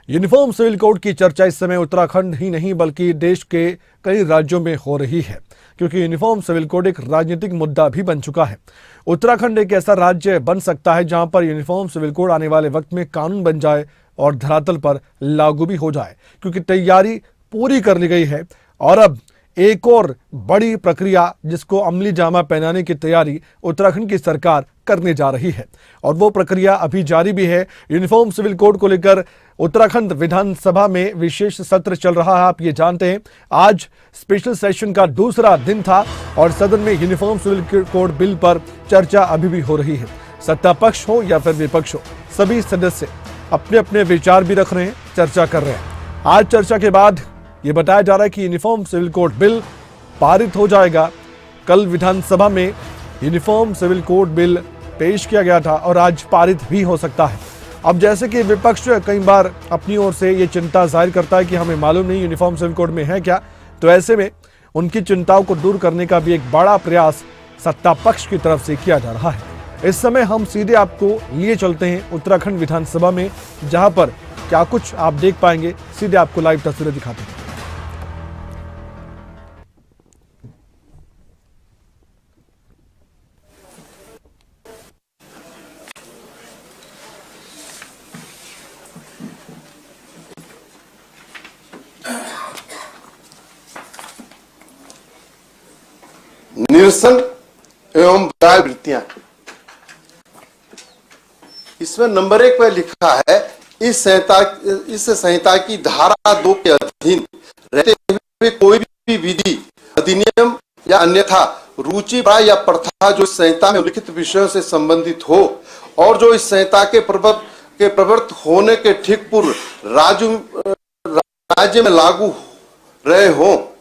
Uniform civil code की चर्चा इस समय उत्तराखंड ही नहीं बल्कि देश के कई राज्यों में हो रही है, क्योंकि यूनिफॉर्म सिविल कोड एक राजनीतिक मुद्दा भी बन चुका है। उत्तराखंड एक ऐसा राज्य बन सकता है जहां पर यूनिफॉर्म सिविल कोड आने वाले वक्त में कानून बन जाए और धरातल पर लागू भी हो जाए, क्योंकि तैयारी पूरी कर ली गई है। और अब एक और बड़ी प्रक्रिया जिसको अमली जामा पहनाने की तैयारी उत्तराखंड की सरकार करने जा रही है, और वो प्रक्रिया अभी जारी भी है। यूनिफॉर्म सिविल कोड को लेकर उत्तराखंड विधानसभा में विशेष सत्र चल रहा है। आप ये जानते हैं, आज स्पेशल सेशन का दूसरा दिन था और सदन में यूनिफॉर्म सिविल कोड बिल पर चर्चा अभी भी हो रही है। सत्ता पक्ष हो या फिर विपक्ष हो, सभी सदस्य अपने अपने विचार भी रख रहे हैं, चर्चा कर रहे हैं। आज चर्चा के बाद ये बताया जा रहा है कि यूनिफॉर्म सिविल कोड बिल पारित हो जाएगा। कल विधानसभा में यूनिफॉर्म सिविल कोड बिल पेश किया गया था और आज पारित भी हो सकता है। अब जैसे कि विपक्ष कई बार अपनी ओर से ये चिंता जाहिर करता है कि हमें मालूम नहीं यूनिफॉर्म सिविल कोड में है क्या, तो ऐसे में उनकी चिंताओं को दूर करने का भी एक बड़ा प्रयास सत्ता पक्ष की तरफ से किया जा रहा है। इस समय हम सीधे आपको लिए चलते हैं उत्तराखंड विधानसभा में, जहां पर क्या कुछ आप देख पाएंगे। सीधे आपको लाइव तस्वीरें दिखाते हैं। निरसन एवं वृत्तियां, इसमें नंबर 1 पर लिखा है, इस संहिता की धारा 2 के अधीन रहते हुए कोई भी विधि, अधिनियम या अन्यथा रुचि या प्रथा जो इस संहिता में उल्लिखित विषयों से संबंधित हो और जो इस संहिता के प्रवृत्त होने के ठीक पूर्व राज्य में लागू रहे हो,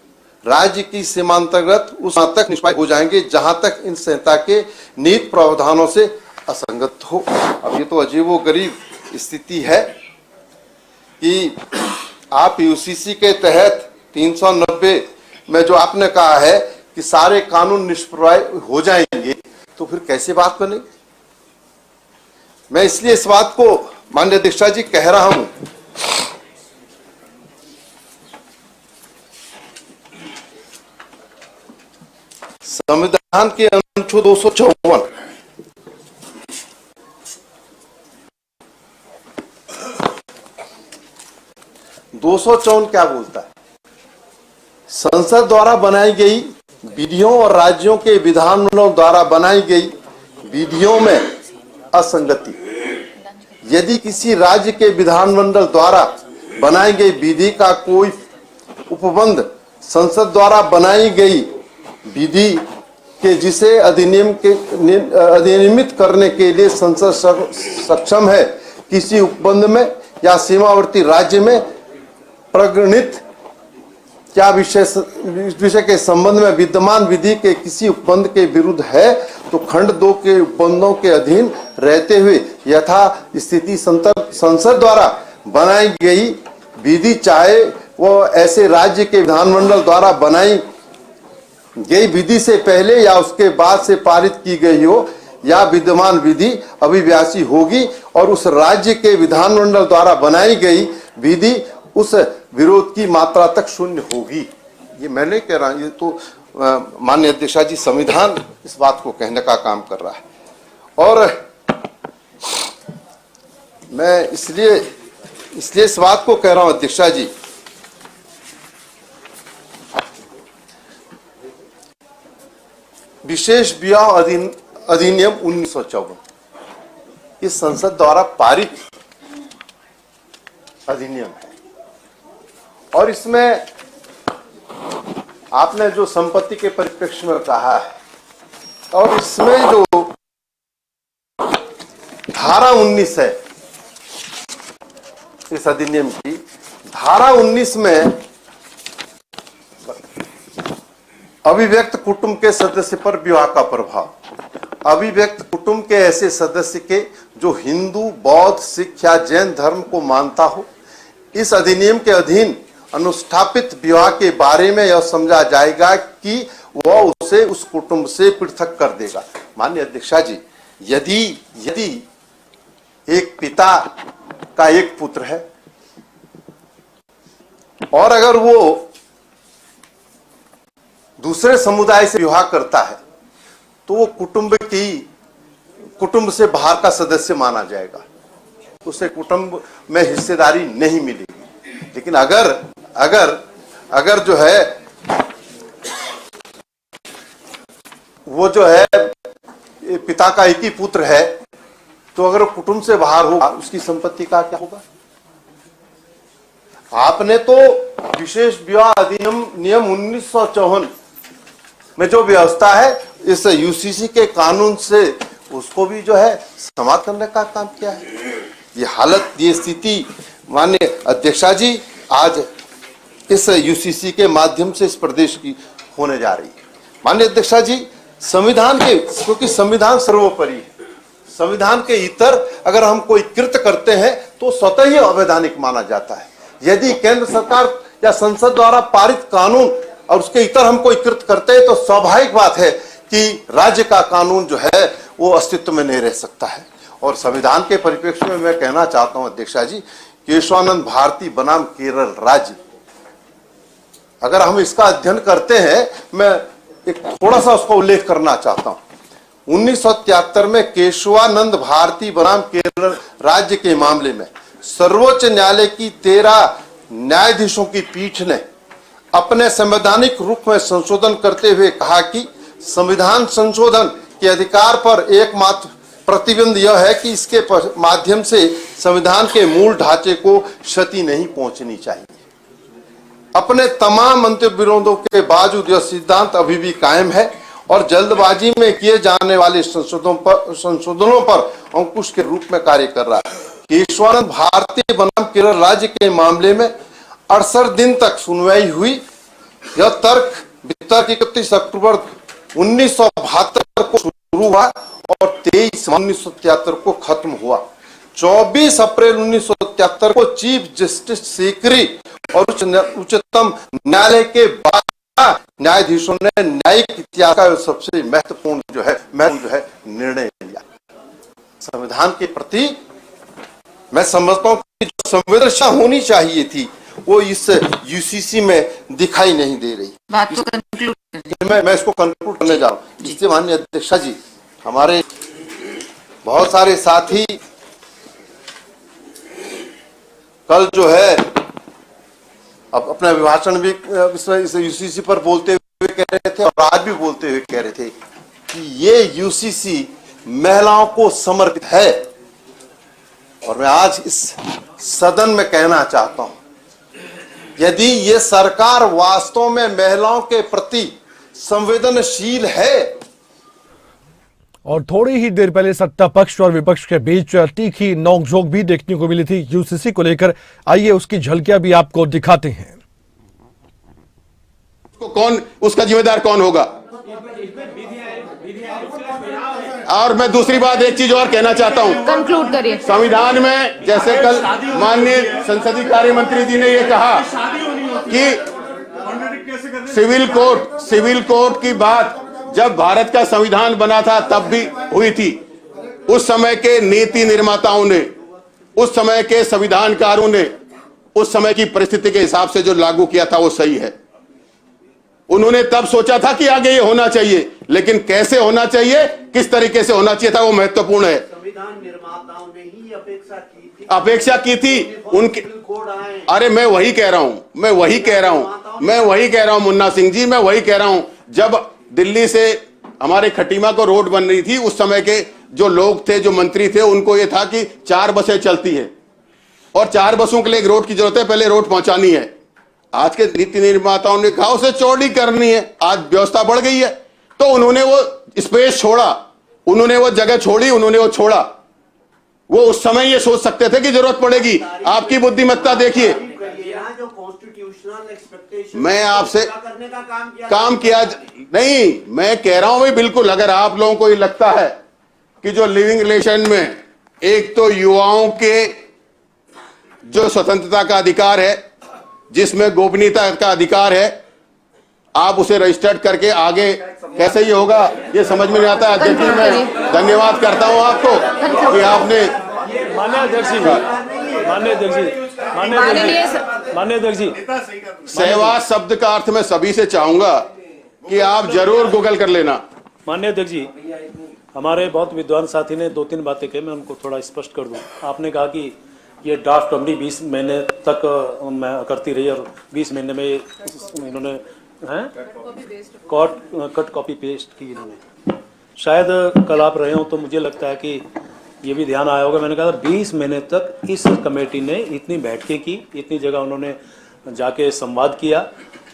राज्य की सीमांतर्गत उस तक निष्पादित हो जाएंगे जहां तक इन संहिता के निहित प्रावधानों से असंगत हो। अब ये तो अजीबोगरीब स्थिति है कि आप यूसीसी के तहत 390 में जो आपने कहा है कि सारे कानून निष्प्रभावी हो जाएंगे, तो फिर कैसे बात बनेगी। मैं इसलिए इस बात को माननीय अध्यक्षा जी कह रहा हूं, संविधान के अनुच्छेद 254 क्या बोलता है? संसद द्वारा बनाई गई विधियों और राज्यों के विधानमंडलों द्वारा बनाई गई विधियों में असंगति, यदि किसी राज्य के विधानमंडल द्वारा बनाई गई विधि का कोई उपबंध संसद द्वारा बनाई गई विधि के जिसे अधिनियमित करने के लिए संसद सक्षम है, किसी उपबंध में या सीमावर्ती राज्य में प्रगणित क्या विषय के संबंध में विद्यमान विधि के किसी उपबंध के विरुद्ध है, तो खंड 2 के उपबंधों के अधीन रहते हुए यथा स्थिति संसद द्वारा बनाई गई विधि, चाहे वो ऐसे राज्य के विधानमंडल द्वारा बनाई गई विधि से पहले या उसके बाद से पारित की गई हो, या विद्यमान विधि अभिव्यासी होगी और उस राज्य के विधानमंडल द्वारा बनाई गई विधि उस विरोध की मात्रा तक शून्य होगी। ये मैं नहीं कह रहा, ये तो माननीय अध्यक्षा जी संविधान इस बात को कहने का काम कर रहा है। और मैं इसलिए इस बात को कह रहा हूं अध्यक्षा जी, विशेष विवाह अधिनियम 1954 इस संसद द्वारा पारित अधिनियम है, और इसमें आपने जो संपत्ति के परिप्रेक्ष्य में कहा है, और इसमें जो धारा 19 है इस अधिनियम की, धारा 19 में अभिव्यक्त कुटुंब के सदस्य पर विवाह का प्रभाव, अभिव्यक्त कुटुंब के ऐसे सदस्य के जो हिंदू, बौद्ध, सिख या जैन धर्म को मानता हो, इस अधिनियम के अधीन अनुष्ठापित विवाह के बारे में यह समझा जाएगा कि वह उसे उस कुटुंब से पृथक कर देगा। माननीय अध्यक्षा जी, यदि एक पिता का एक पुत्र है और अगर वो दूसरे समुदाय से विवाह करता है तो वो कुटुंब से बाहर का सदस्य माना जाएगा, उसे कुटुंब में हिस्सेदारी नहीं मिलेगी। लेकिन अगर जो है वो जो है पिता का एक ही पुत्र है, तो अगर वो कुटुंब से बाहर होगा उसकी संपत्ति का क्या होगा? आपने तो विशेष विवाह अधिनियम नियम 1954 में जो व्यवस्था है इस यूसीसी के कानून से उसको भी जो है समाप्त करने का काम किया है। ये हालत, ये स्थिति माननीय अध्यक्षा जी आज इस यूसीसी के माध्यम से इस प्रदेश की होने जा रही है। माननीय अध्यक्षा जी, संविधान के, क्योंकि संविधान सर्वोपरि है, संविधान के इतर अगर हम कोई कृत्य करते हैं तो स्वतः ही अवैधानिक माना जाता है। यदि केंद्र सरकार या संसद द्वारा पारित कानून और उसके इतर हम कोई कृत्य करते हैं तो स्वाभाविक बात है कि राज्य का कानून जो है वो अस्तित्व में नहीं रह सकता है। और संविधान के परिप्रेक्ष्य में मैं कहना चाहता हूं अध्यक्षा जी, केशवानंद भारती बनाम केरल राज्य, अगर हम इसका अध्ययन करते हैं, मैं एक थोड़ा सा उसका उल्लेख करना चाहता हूं। 1973 में केशवानंद भारती बनाम केरल राज्य के मामले में सर्वोच्च न्यायालय की 13 न्यायाधीशों की पीठ ने अपने संवैधानिक रुख में संशोधन करते हुए कहा कि संविधान संशोधन के अधिकार पर एकमात्र प्रतिबंध यह है कि इसके माध्यम से संविधान के मूल ढांचे को क्षति नहीं पहुंचनी चाहिए। अपने तमाम अंतिम विरोधों के बावजूद यह सिद्धांत अभी भी कायम है और जल्दबाजी में किए जाने वाले संशोधनों पर अंकुश के रूप में कार्य कर रहा है। केशवानंद भारती बनाम केरल राज्य के मामले में 68 दिन तक सुनवाई हुई। यह तर्क 31 अक्टूबर 1972 को शुरू हुआ और 23 1973 को खत्म हुआ। 24 अप्रैल 1973 को चीफ जस्टिस सीकरी और उच्चतम न्यायालय के 12 न्यायाधीशों ने न्यायिक इतिहास का सबसे महत्वपूर्ण जो है निर्णय लिया। संविधान के प्रति मैं समझता हूं कि जो संवेदनशीलता होनी चाहिए थी वो इस यूसीसी में दिखाई नहीं दे रही। बात को कंक्लूड मैं इसको कंक्लूड करने जा रहा हूँ। इससे माननीय अध्यक्षा जी, हमारे बहुत सारे साथी कल जो है अब अपना अभिभाषण भी इस यूसीसी पर बोलते हुए कह रहे थे और आज भी बोलते हुए कह रहे थे कि ये यूसीसी महिलाओं को समर्पित है। और मैं आज इस सदन में कहना चाहता हूं, यदि ये सरकार वास्तव में महिलाओं के प्रति संवेदनशील है। और थोड़ी ही देर पहले सत्ता पक्ष और विपक्ष के बीच तीखी नोकझोंक भी देखने को मिली थी यूसीसी को लेकर। आइए उसकी झलकियां भी आपको दिखाते हैं। उसका जिम्मेदार कौन होगा? और मैं दूसरी बात एक चीज और कहना चाहता हूं, कंक्लूड करिए। संविधान में जैसे कल माननीय संसदीय कार्य मंत्री जी ने ये कहा कि सिविल कोर्ट की बात जब भारत का संविधान बना था तब भी हुई थी। उस समय के नीति निर्माताओं ने, उस समय के संविधानकारों ने उस समय की परिस्थिति के हिसाब से जो लागू किया था वो सही है। उन्होंने तब सोचा था कि आगे ये होना चाहिए, लेकिन कैसे होना चाहिए, किस तरीके से होना चाहिए था वो महत्वपूर्ण है। संविधान निर्माताओं ने ही अपेक्षा की थी उनके। अरे मैं वही कह रहा हूं मुन्ना सिंह जी, मैं वही कह रहा हूं। जब दिल्ली से हमारे खटीमा को रोड बन रही थी, उस समय के जो लोग थे, जो मंत्री थे, उनको यह था कि 4 बसें चलती है और 4 बसों के लिए एक रोड की जरूरत है, पहले रोड पहुंचानी है। आज के नीति निर्माताओं ने कहा उसे चौड़ी करनी है, आज व्यवस्था बढ़ गई है, तो उन्होंने वो स्पेस छोड़ा, उन्होंने वो जगह छोड़ी, उन्होंने वो छोड़ा। वो उस समय ये सोच सकते थे कि जरूरत पड़ेगी। आपकी बुद्धिमत्ता देखिए। जो कॉन्स्टिट्यूशनल एक्सपेक्टेशन मैं आपसे करने का काम किया नहीं, मैं कह रहा हूं भाई बिल्कुल। अगर आप लोगों को ये लगता है कि जो लिविंग रिलेशन में एक तो युवाओं के जो स्वतंत्रता का अधिकार है, जिसमें गोपनीयता का अधिकार है, आप उसे रजिस्टर्ड करके आगे कैसे ही होगा ये समझ में नहीं आता है। देखिए, मैं धन्यवाद करता हूं आपको कि आपने मान्य अध्यक्ष जी माननीय अध्यक्ष जी, सहवास शब्द का अर्थ मैं सभी से चाहूंगा कि आप जरूर गूगल कर लेना। माननीय अध्यक्ष जी, हमारे बहुत विद्वान साथी ने 2-3 बातें कही, मैं उनको थोड़ा स्पष्ट कर दूं। आपने कहा कि ये ड्राफ्ट कमेटी 20 महीने तक मैं करती रही और 20 महीने में इन्होंने कट कॉपी पेस्ट की इन्होंने। शायद कल आप रहे हो तो मुझे लगता है कि ये भी ध्यान आया होगा। मैंने कहा था 20 महीने तक इस कमेटी ने इतनी बैठकें की, इतनी जगह उन्होंने जाके संवाद किया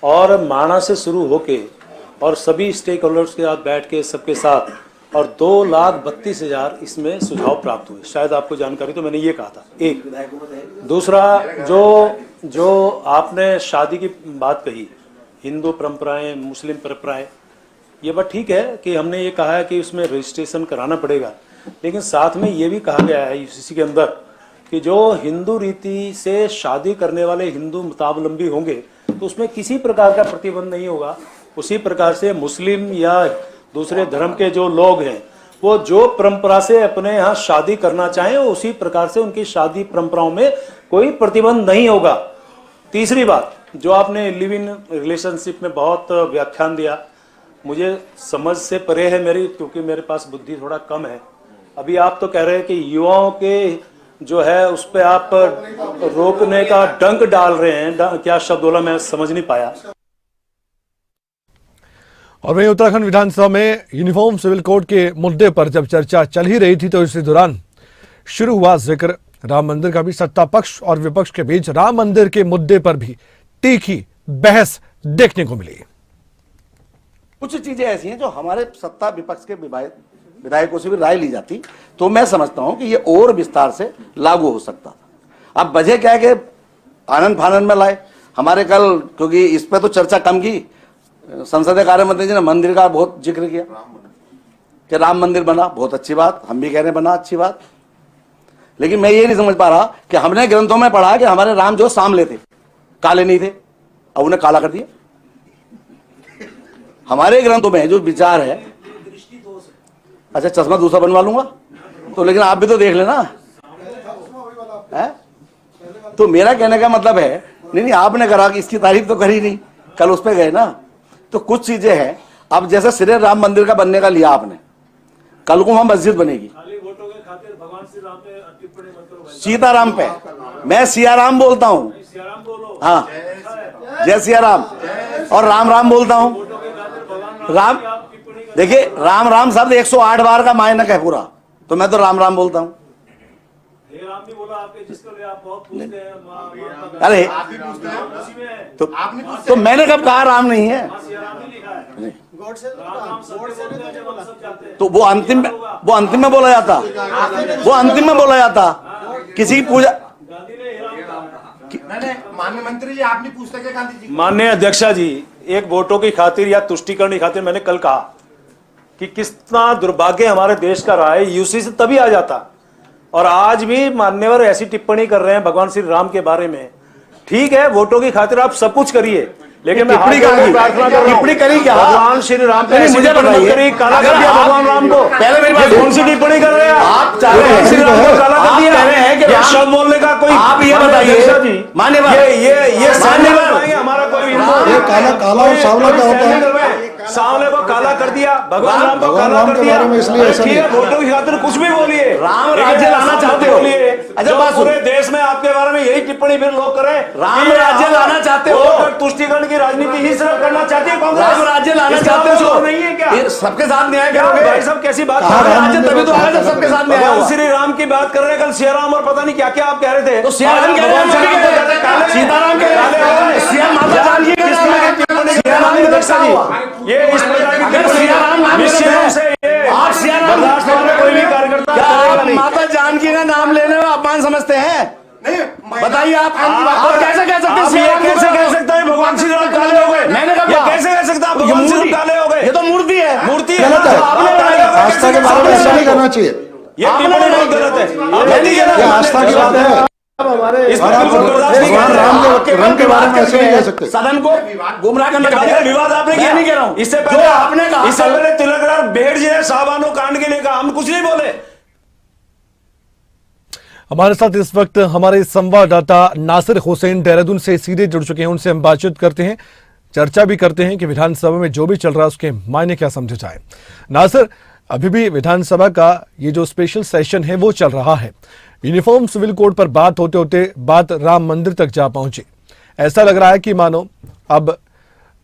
और माणा से शुरू होके और सभी स्टेक होल्डर्स के साथ बैठ के सबके साथ, और 2,32,000 इसमें सुझाव प्राप्त हुए। शायद आपको जानकारी, तो मैंने ये कहा था। एक दूसरा, जो आपने शादी की बात कही, हिंदू परंपराएं, मुस्लिम परंपराएं, ये बात ठीक है कि हमने ये कहा है कि उसमें रजिस्ट्रेशन कराना पड़ेगा, लेकिन साथ में ये भी कहा गया है यूसीसी के अंदर कि जो हिंदू रीति से शादी करने वाले हिंदू मतावलंबी होंगे तो उसमें किसी प्रकार का प्रतिबंध नहीं होगा। उसी प्रकार से मुस्लिम या दूसरे धर्म के जो लोग हैं वो जो परंपरा से अपने यहाँ शादी करना चाहें उसी प्रकार से उनकी शादी परंपराओं में कोई प्रतिबंध नहीं होगा। तीसरी बात, जो आपने लिव इन रिलेशनशिप में बहुत व्याख्यान दिया, मुझे समझ से परे है मेरी, क्योंकि मेरे पास बुद्धि थोड़ा कम है। अभी आप तो कह रहे हैं कि युवाओं के जो है उस पर आप रोकने का डंक डाल रहे हैं, क्या शब्द बोला मैं समझ नहीं पाया। और वहीं उत्तराखंड विधानसभा में यूनिफॉर्म सिविल कोड के मुद्दे पर जब चर्चा चल ही रही थी तो इसी दौरान शुरू हुआ जिक्र राम मंदिर का भी। सत्ता पक्ष और विपक्ष के बीच राम मंदिर के मुद्दे पर भी तीखी बहस देखने को मिली। कुछ चीजें ऐसी हैं जो हमारे सत्ता विपक्ष के विधायकों से भी राय ली जाती तो मैं समझता हूं कि ये और विस्तार से लागू हो सकता था। अब वजह क्या है कि आनंद फानंद में लाए हमारे कल, क्योंकि इस पर तो चर्चा कम की, संसदीय कार्य मंत्री जी ने मंदिर का बहुत जिक्र किया कि राम मंदिर बना, बहुत अच्छी बात, हम भी कह रहे हैं बना, अच्छी बात। लेकिन मैं ये नहीं समझ पा रहा कि हमने ग्रंथों में पढ़ा कि हमारे राम जो सांवले थे, काले नहीं थे, अब उन्हें काला कर दिया। हमारे ग्रंथों में जो विचार है, अच्छा चश्मा दूसरा बनवा लूंगा तो, लेकिन आप भी तो देख लेना है। तो मेरा कहने का मतलब है, नहीं आपने करा कि इसकी तारीफ तो करी नहीं, कल उस पर गए ना, तो कुछ चीजें हैं। अब जैसे सिरे राम मंदिर का बनने का लिया आपने, कल को वहां मस्जिद बनेगी सीताराम पे, मैं सियाराम बोलता हूं, हाँ जय सिया राम, और राम राम बोलता हूं। राम, देखिए राम राम शब्द 108 बार का मायनक है पूरा, तो मैं तो राम राम बोलता हूं। राम भी बोला आपके, जिसको ले आप बहुत पूछते हैं। अरे तो मैंने कब कहा राम नहीं है? तो वो अंतिम में बोला जाता, वो अंतिम में बोला जाता किसी की पूजा। माननीय मंत्री जी, आप नहीं पूछते क्या गांधी जी? माननीय अध्यक्षा जी, एक वोटों की खातिर या तुष्टीकरण की खातिर मैंने कल कहा कि कितना दुर्भाग्य हमारे देश का रहा है, यूसी से तभी आ जाता। और आज भी मान्यवर ऐसी टिप्पणी कर रहे हैं भगवान श्री राम के बारे में। ठीक है, वोटों की खातिर आप सब कुछ करिए, लेकिन मैं टिप्पणी करी क्या? भगवान श्री राम पे मुझे बताइए, काला कर दिया भगवान राम को। पहले मेरी बात, कौन सी टिप्पणी कर रहे हैं आप? भगवान श्री राम को काला कर दिया, शब्द बोलने का कोई, आप ये बताइए मान्यवर, ये मान्यवर हमारा कोई काला और सांवला क्या होता है? सांवले को काला कर दिया, भगवान राम को काला कर दिया। ठीक है, वोटों की खातिर कुछ भी बोलिए, राम राज्य लाना चाहते हो, अच्छा पूरे देश में आपके बारे में यही टिप्पणी फिर लोग करें, राम राज्य लाना चाहते हो, तुष्टीकरण की राजनीति ही सिर्फ करना चाहती है कांग्रेस, राम राज्य लाना चाहते हो, नहीं है क्या? सबके साथ न्याय करोगे भाई साहब? कैसी बात कर रहे हैं? राज्य तभी तो आया जब सबके साथ न्याय होगा। श्री राम की बात कर रहे हैं, कल सिया राम और पता नहीं क्या क्या आप कह रहे थे। तो सिया राम कह रहे हैं, सीताराम कह रहे हैं, सिया माता जानकी का नाम है, सिया राम की रक्षा जी। ये इस प्रकार की आप सिया राम कोई भी कार्यकर्ता, क्या आप माता जानकी का नाम लेने में अपमान समझते हैं? बताइए आप कैसे कह सकते हैं? कैसे कह सकता है भगवान श्री राम काले हो गए? मैंने कहा कैसे कह सकता है भगवान श्री राम काले हो गए? ये तो मूर्ति है, मूर्ति है, आपने बनाई। आस्था के बारे में ऐसा नहीं करना चाहिए, ये टिप्पणी बहुत गलत है। ये आस्था की बात है। भगवान राम के रंग के बारे में ऐसे नहीं कह सकते। सदन को गुमराह करने का विवाद आपने किया, नहीं कह रहा हूं। इससे पहले आपने कहा, इससे पहले तिलकराज भेड़ जी साहबानो कांड के लिए कहा, हम कुछ नहीं बोले। हमारे साथ इस वक्त हमारे संवाददाता नासिर हुसैन देहरादून से सीधे जुड़ चुके हैं। उनसे हम बातचीत करते हैं, चर्चा भी करते हैं कि विधानसभा में जो भी चल रहा है उसके मायने क्या समझे जाए। नासिर, अभी भी विधानसभा का ये जो स्पेशल सेशन है वो चल रहा है। यूनिफॉर्म सिविल कोड पर बात होते होते बात राम मंदिर तक जा पहुंची। ऐसा लग रहा है कि मानो अब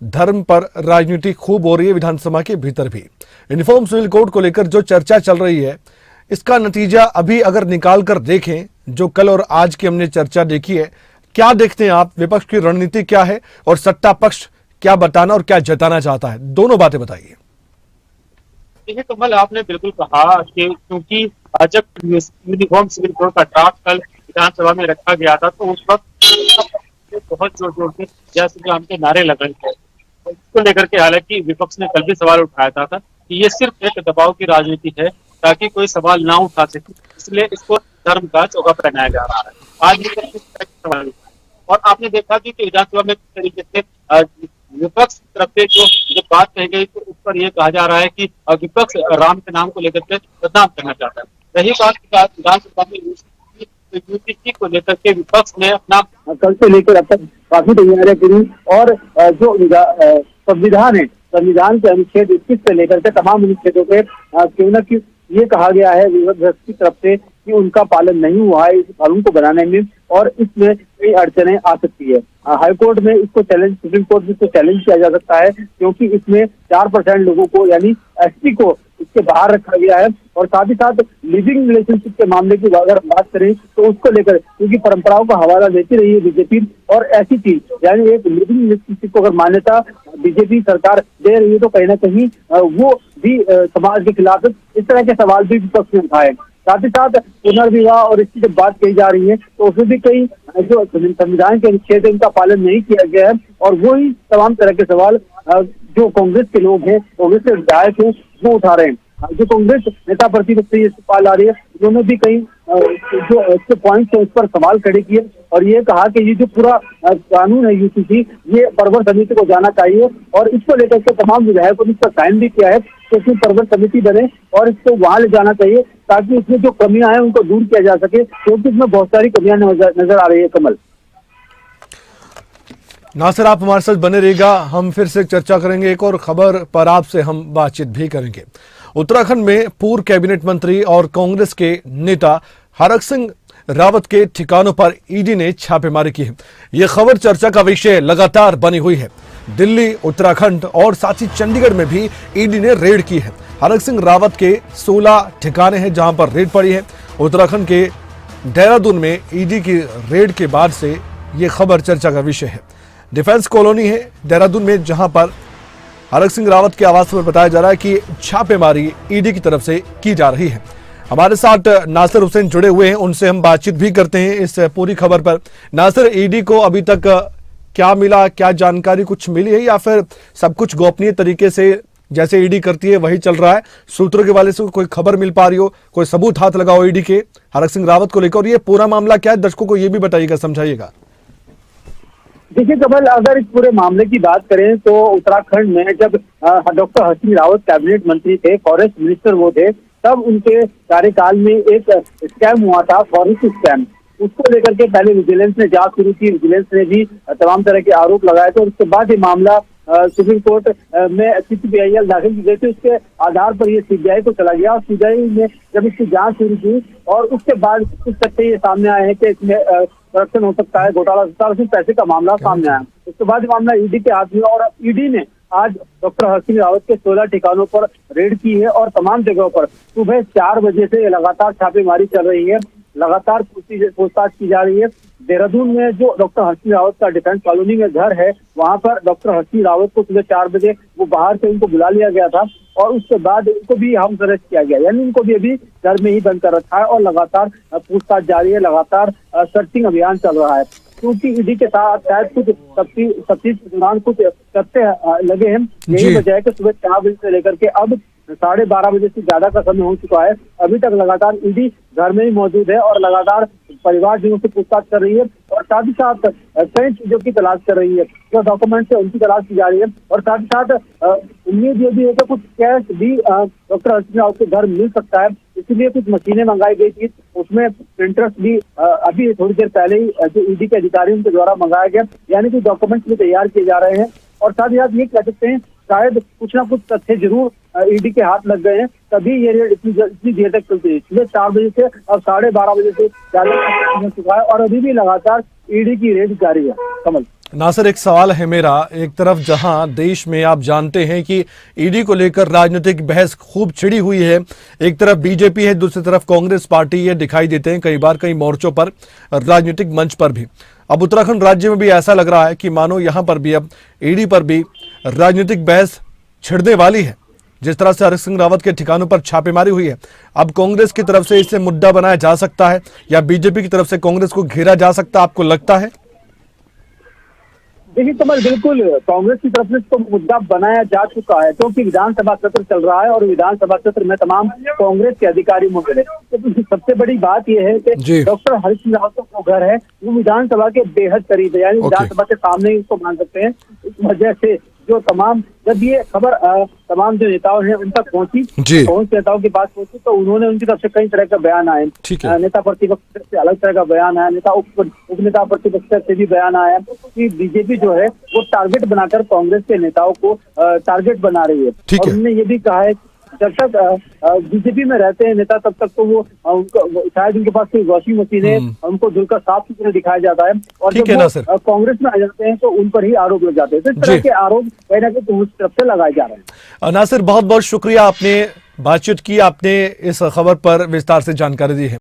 धर्म पर राजनीति खूब हो रही है विधानसभा के भीतर भी। यूनिफॉर्म सिविल कोड को लेकर जो चर्चा चल रही है, इसका नतीजा अभी अगर निकाल कर देखें, जो कल और आज की हमने चर्चा देखी है, क्या देखते हैं आप? विपक्ष की रणनीति क्या है और सत्ता पक्ष क्या बताना और क्या जताना चाहता है? दोनों बातें बताइए। देखिए कमल, आपने बिल्कुल कहा कि क्योंकि जब यूनिफॉर्म सिविल कोड का ड्राफ्ट कल विधानसभा में रखा गया था तो उस वक्त बहुत जोर जोर से जय श्री राम के नारे लग रहे थे। इसको लेकर के हालांकि विपक्ष ने कल भी सवाल उठाया था कि ये सिर्फ एक दबाव की राजनीति है ताकि कोई सवाल ना उठा सके, इसलिए इसको धर्म का चौका पहनाया जा रहा है। आज भी किस तरह के सवाल, और आपने देखा कि विधानसभा में किस तरीके से विपक्ष की तरफ से जो बात कही गई तो उस पर यह कहा जा रहा है कि विपक्ष राम के नाम को लेकर के बदनाम करना चाहता है। रही बात विधानसभा में यूपीसी को लेकर के विपक्ष ने अपना कल से लेकर अब तक काफी तैयारियां करी और जो संविधान है, संविधान के अनुच्छेद 21 से लेकर के तमाम अनुच्छेदों पे क्यों न क्यों ये कहा गया है विपक्ष की तरफ से कि उनका पालन नहीं हुआ है इस कानून को बनाने में और इसमें कई अड़चने आ सकती है। हाईकोर्ट में इसको चैलेंज, सुप्रीम कोर्ट में इसको चैलेंज किया जा सकता है क्योंकि इसमें 4% लोगों को यानी एसटी को इसके बाहर रखा गया है। और साथ ही साथ लिविंग रिलेशनशिप के मामले की अगर बात करें तो उसको लेकर क्योंकि परंपराओं का हवाला देती रही है बीजेपी, और ऐसी चीज यानी एक लिविंग रिलेशनशिप को अगर मान्यता बीजेपी सरकार दे रही है तो कहीं ना कहीं वो भी समाज के खिलाफ इस तरह के सवाल भी विपक्ष ने उठाए। साथ ही साथ पुनर्विवाह और इसकी जब बात कही जा रही है तो उसमें भी कई जो संविधान के अनुच्छेद इनका पालन नहीं किया गया है और वही तमाम तरह के सवाल जो कांग्रेस के लोग हैं, कांग्रेस के विधायक हैं, वो उठा रहे हैं। जो कांग्रेस नेता प्रतिपक्ष सवाल आ रही है, उन्होंने भी कई जो इसके पॉइंट है उस पर सवाल खड़े किए और ये कहा कि ये जो पूरा कानून है यूसीसी, ये परवर समिति को जाना चाहिए और इसको लेकर के तमाम विधायकों ने इसका साइन भी किया है तो इसमें परवर समिति बने और इसको वहां ले जाना चाहिए ताकि इसमें जो कमियां हैं उनको दूर किया जा सके क्योंकि इसमें बहुत सारी कमियां नजर आ रही है। कमल, नासिर, आप हमारे साथ बने रहिएगा, हम फिर से चर्चा करेंगे। एक और खबर पर आपसे हम बातचीत भी करेंगे। उत्तराखंड में पूर्व कैबिनेट मंत्री और कांग्रेस के नेता हरक सिंह रावत के ठिकानों पर ईडी ने छापेमारी की है। यह खबर चर्चा का विषय लगातार बनी हुई है। दिल्ली, उत्तराखंड और साथ ही चंडीगढ़ में भी ईडी ने रेड की है। हरक सिंह रावत के 16 ठिकाने हैं जहां पर रेड पड़ी है। उत्तराखंड के देहरादून में ईडी की रेड के बाद से यह खबर चर्चा का विषय है। डिफेंस कॉलोनी है देहरादून में जहां पर हरक सिंह रावत के आवास पर बताया जा रहा है कि छापेमारी ईडी की तरफ से की जा रही है। हमारे साथ नासिर हुसैन जुड़े हुए हैं, उनसे हम बातचीत भी करते हैं इस पूरी खबर पर। नासिर, ईडी को अभी तक क्या मिला, क्या जानकारी कुछ मिली है या फिर सब कुछ गोपनीय तरीके से जैसे ईडी करती है वही चल रहा है? सूत्रों के वाले से कोई खबर मिल पा रही हो, कोई सबूत हाथ लगाओ ईडी के हरक सिंह रावत को लेकर? और ये पूरा मामला क्या है, दर्शकों को ये भी बताइएगा, समझाइएगा। देखिए कमल, अगर इस पूरे मामले की बात करें तो उत्तराखंड में जब डॉक्टर हरक सिंह रावत कैबिनेट मंत्री थे, फॉरेस्ट मिनिस्टर वो थे, तब उनके कार्यकाल में एक स्कैम हुआ था, फॉरेस्ट स्कैम। उसको लेकर के पहले विजिलेंस ने जांच शुरू की, विजिलेंस ने भी तमाम तरह के आरोप लगाए थे और उसके बाद ये मामला सुप्रीम कोर्ट में CCPIL दाखिल की गई थी। उसके आधार पर ये CBI को चला गया और CBI ने जब इसकी जांच शुरू की और उसके बाद कुछ तथ्य ये सामने आए हैं कि इसमें करप्शन हो सकता है, घोटाला हो सकता है, उसमें पैसे का मामला सामने आया। उसके बाद मामला ईडी के हाथ में और ईडी ने आज डॉक्टर हरक सिंह रावत के 16 ठिकानों पर रेड की है और तमाम जगहों पर सुबह 4 बजे से लगातार छापेमारी चल रही है, लगातार पूछताछ की जा रही है। देहरादून में जो डॉक्टर हरक सिंह रावत का डिफेंस कॉलोनी में घर है, वहां पर डॉक्टर हरक सिंह रावत को सुबह 4 बजे वो बाहर से उनको बुला लिया गया था और उसके बाद इनको भी हाउस अरेस्ट किया गया, यानी इनको भी अभी घर में ही बंद कर रखा है और लगातार पूछताछ जारी है, लगातार सर्चिंग अभियान चल रहा है क्योंकि ईडी के साथ शायद कुछ तफ्तीश के दौरान कुछ तथ्य लगे हैं। यही वजह है कि सुबह 4 बजे से लेकर के अब 12:30 बजे से ज्यादा का समय हो चुका है। अभी तक लगातार ईडी घर में ही मौजूद है और लगातार परिवारजनों से पूछताछ कर रही है और साथ ही साथ कई चीजों की तलाश कर रही है। जो डॉक्यूमेंट्स है उनकी तलाश की जा रही है और साथ ही साथ उम्मीद ये भी है कि कुछ कैश भी डॉक्टर हर्षिल रावत के घर मिल सकता है, इसलिए कुछ मशीनें मंगाई गई थी, उसमें प्रिंटर्स भी अभी थोड़ी देर पहले ही जो ईडी के अधिकारियों के द्वारा मंगाया गया, यानी कि डॉक्यूमेंट्स भी तैयार किए जा रहे हैं। और साथ ही साथ ये कह सकते हैं शायद कुछ ना कुछ तथ्य जरूर ईडी के हाथ लग गए हैं, तभी ये रेड इतनी देर तक चलती है। सुबह 4 बजे से अब 12:30 बजे से ज्यादा हो चुका है और अभी भी लगातार ईडी की रेड जारी है। कमल नासिर, एक सवाल है मेरा, एक तरफ जहां देश में आप जानते हैं कि ईडी को लेकर राजनीतिक बहस खूब छिड़ी हुई है, एक तरफ बीजेपी है, दूसरी तरफ कांग्रेस पार्टी, ये दिखाई देते हैं कई बार कई मोर्चों पर, राजनीतिक मंच पर भी। अब उत्तराखंड राज्य में भी ऐसा लग रहा है कि मानो यहां पर भी अब ईडी पर भी राजनीतिक बहस छिड़ने वाली है। जिस तरह से हरीश सिंह रावत के ठिकानों पर छापेमारी हुई है, अब कांग्रेस की तरफ से इसे मुद्दा बनाया जा सकता है या बीजेपी की तरफ से कांग्रेस को घेरा जा सकता है, आपको लगता है? देखिए कमल, बिल्कुल कांग्रेस की तरफ से इसको मुद्दा बनाया जा चुका है क्योंकि विधानसभा सत्र चल रहा है और विधानसभा सत्र में तमाम कांग्रेस के अधिकारी मौजूद हैं। तो सबसे बड़ी बात यह है कि डॉक्टर हरीश सिंह रावत का घर है वो विधानसभा के बेहद करीब है, यानी विधानसभा के सामने ही इसको मान सकते हैं। इस वजह से जो जब ये खबर तमाम जो नेताओं हैं उन तक पहुंची, कांग्रेस नेताओं के पास पहुंची, तो उन्होंने उनकी तरफ से कई तरह का बयान आए। नेता प्रतिपक्ष से अलग तरह का बयान आया, नेता उप नेता प्रतिपक्ष से भी बयान आया कि बीजेपी जो है वो टारगेट बनाकर कांग्रेस के नेताओं को टारगेट बना रही है। और उन्होंने ये भी कहा है जब तक बीजेपी में रहते हैं नेता तब तक तो वो शायद उनके पास कोई वॉशिंग मशीन है, उनको धुलकर साफ सुथरा दिखाया जाता है और जब वो कांग्रेस में आ जाते हैं तो उन पर ही आरोप लग जाते हैं। तो इस तरह के आरोप कहीं ना कहीं कांग्रेस की तरफ से लगाए जा रहे हैं। नासिर, बहुत बहुत शुक्रिया, आपने बातचीत की, आपने इस खबर पर विस्तार से जानकारी दी है।